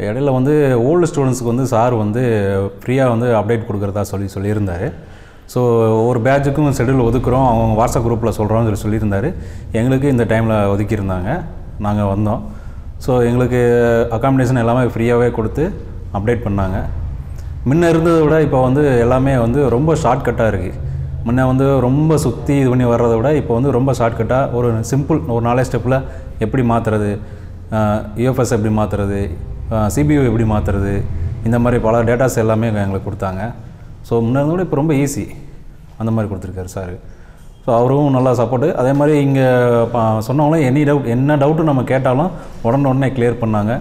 இடையில வந்து ஓல்டு ஸ்டூடெண்ட்ஸுக்கு வந்து சார் வந்து ஃப்ரீயாக வந்து அப்டேட் கொடுக்குறதா சொல்லியிருந்தார். ஸோ ஒவ்வொரு பேட்சுக்கும் ஷெட்யூல் ஒதுக்குறோம், அவங்க வாட்ஸ்அப் குரூப்பில் சொல்கிறோம்னு சொல்லியிருந்தார். எங்களுக்கு இந்த டைமில் ஒதுக்கியிருந்தாங்க, நாங்கள் வந்தோம். ஸோ எங்களுக்கு அக்காமடேஷன் எல்லாமே ஃப்ரீயாகவே கொடுத்து அப்டேட் பண்ணாங்க. முன்ன இருந்ததை விட இப்போ வந்து எல்லாமே வந்து ரொம்ப ஷார்ட்கட்டாக இருக்குது. முன்ன வந்து ரொம்ப சுற்றி இது பண்ணி வர்றதை விட இப்போ வந்து ரொம்ப ஷார்ட்கட்டாக ஒரு சிம்பிள் ஒரு 4 ஸ்டெப்பில் எப்படி மாற்றுறது, யூஎஃப்எஸ் எப்படி மாற்றுறது, சிபியூ எப்படி மாற்றுறது, இந்த மாதிரி பல டேட்டாஸ் எல்லாமே எங்களுக்கு கொடுத்தாங்க. ஸோ முன்னே விட இப்போ ரொம்ப ஈஸி அந்த மாதிரி கொடுத்துருக்காரு சார். ஸோ அவரும் நல்லா சப்போர்ட்டு. அதே மாதிரி இங்கே சொன்னவங்களும் என்ன டவுட்டு நம்ம கேட்டாலும் உடனே கிளியர் பண்ணாங்க.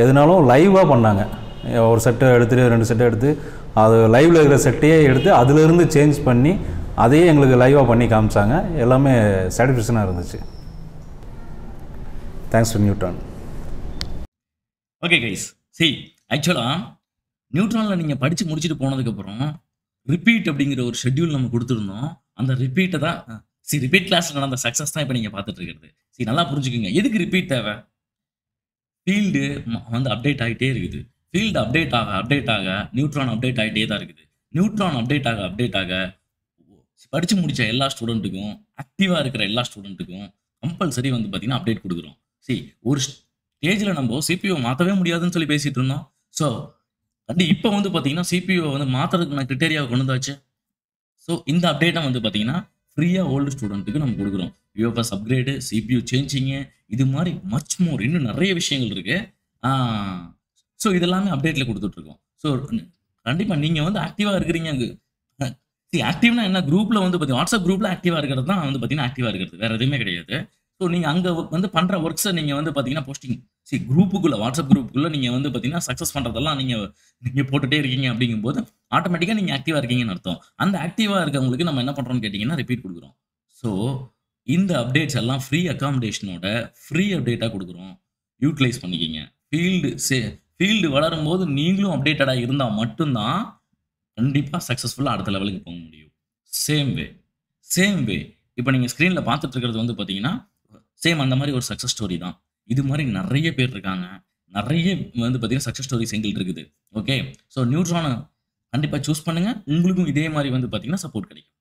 எதுனாலும் லைவாக பண்ணாங்க. ஒரு செட்டை எடுத்துகிட்டு 2 செட்டை எடுத்து அது லைவில் இருக்கிற செட்டையே எடுத்து அதிலிருந்து சேஞ்ச் பண்ணி அதையே எங்களுக்கு லைவாக பண்ணி காமிச்சாங்க. எல்லாமே சாட்டிஸ்ஃபேக்ஷனாக இருந்துச்சு. Thanks to neutron. Okay guys, ஆக்சுவலாக நியூட்ரானில் நீங்கள் படித்து முடிச்சுட்டு போனதுக்கப்புறம் ரிப்பீட் அப்படிங்கிற ஒரு ஷெட்யூல் நம்ம கொடுத்துருந்தோம். அந்த ரிப்பீட்டை தான் ரிப்பீட் கிளாஸில் நடந்த சக்ஸஸ் தான் இப்போ நீங்கள் பார்த்துட்டு இருக்கிறது. நல்லா புரிஞ்சுக்குங்க, எதுக்கு ரிப்பீட் தேவை? ஃபீல்டு வந்து அப்டேட் ஆகிட்டே இருக்குது. ஃபீல்டு அப்டேட் ஆக நியூட்ரான் அப்டேட் ஆகிட்டே தான் இருக்குது. நியூட்ரான் அப்டேட் ஆக படித்து முடித்த எல்லா ஸ்டூடெண்ட்டுக்கும், ஆக்டிவாக இருக்கிற எல்லா ஸ்டூடெண்ட்டுக்கும் கம்பல்சரி வந்து பார்த்தீங்கன்னா அப்டேட் கொடுக்குறோம். ஒரு ஸ்டேஜில் நம்ம சிபிஓ மாற்றவே முடியாதுன்னு சொல்லி பேசிகிட்டு இருந்தோம். ஸோ இப்போ வந்து பார்த்தீங்கன்னா சிபிஓ வந்து மாற்றுறதுக்கான கிரிட்டேரியாவை கொண்டு வந்தாச்சு. ஸோ இந்த அப்டேட்டை வந்து பார்த்தீங்கன்னா ஃப்ரீயாக ஓல்டு ஸ்டூடெண்ட்டுக்கு நம்ம கொடுக்குறோம். யூஎஃப்எஸ் அப்கிரேடு, சிபியூ சேஞ்சிங்கு, இது மாதிரி மச் மோர் இன்னும் நிறைய விஷயங்கள் இருக்குது. ஸோ இதெல்லாமே அப்டேட்டில் கொடுத்துட்ருக்கோம். ஸோ கண்டிப்பாக நீங்கள் வந்து ஆக்டிவாக இருக்கிறீங்க. ஆக்டிவ்னா என்ன, குரூப்பில் வந்து பார்த்தீங்கன்னா வாட்ஸ்அப் குரூப்பில் ஆக்டிவாக இருக்கிறது தான் வந்து பார்த்தீங்கன்னா ஆக்டிவாக இருக்கிறது, வேறு எதுவுமே கிடையாது. ஸோ நீங்கள் அங்கே வந்து பண்ணுற ஒர்க்ஸை நீங்கள் வந்து பார்த்தீங்கன்னா போஸ்டிங் குரூப்புக்குள்ளே, வாட்ஸ்அப் குரூப்புக்குள்ளே நீங்கள் வந்து பார்த்தீங்கன்னா சக்ஸஸ் பண்ணுறதெல்லாம் நீங்கள் போட்டுகிட்டே இருக்கீங்க. அப்படிங்கும்போது ஆட்டோமேட்டிக்காக நீங்கள் ஆக்டிவாக இருக்கீங்கன்னு அர்த்தம். அந்த ஆக்டிவாக இருக்கவங்களுக்கு நம்ம என்ன பண்ணுறோம்னு கேட்டிங்கன்னா ரிப்பீட் கொடுக்குறோம். ஸோ இந்த அப்டேட்ஸ் எல்லாம் ஃப்ரீ அக்காமடேஷனோட ஃப்ரீ அப்டேட்டாக கொடுக்குறோம். யூட்டிலைஸ் பண்ணிக்கிங்க. ஃபீல்டு வளரும்போது நீங்களும் அப்டேட்டடாக இருந்தால் மட்டும்தான் கண்டிப்பாக சக்ஸஸ்ஃபுல்லாக அடுத்த லெவலுக்கு போக முடியும். சேம் வே இப்போ நீங்கள் ஸ்க்ரீனில் பார்த்துட்டு இருக்கிறது வந்து பார்த்தீங்கன்னா அந்த மாதிரி ஒரு சக்ஸஸ் ஸ்டோரி தான். இது மாதிரி நிறைய பேர் இருக்காங்க. நிறைய வந்து பார்த்தீங்கன்னா சக்ஸஸ் ஸ்டோரிஸ் எங்கள்கிட்ட இருக்குது. ஓகே, ஸோ நியூட்ரானை கண்டிப்பாக சூஸ் பண்ணுங்கள். உங்களுக்கும் இதே மாதிரி வந்து பார்த்தீங்கன்னா சப்போர்ட் கிடைக்கும்.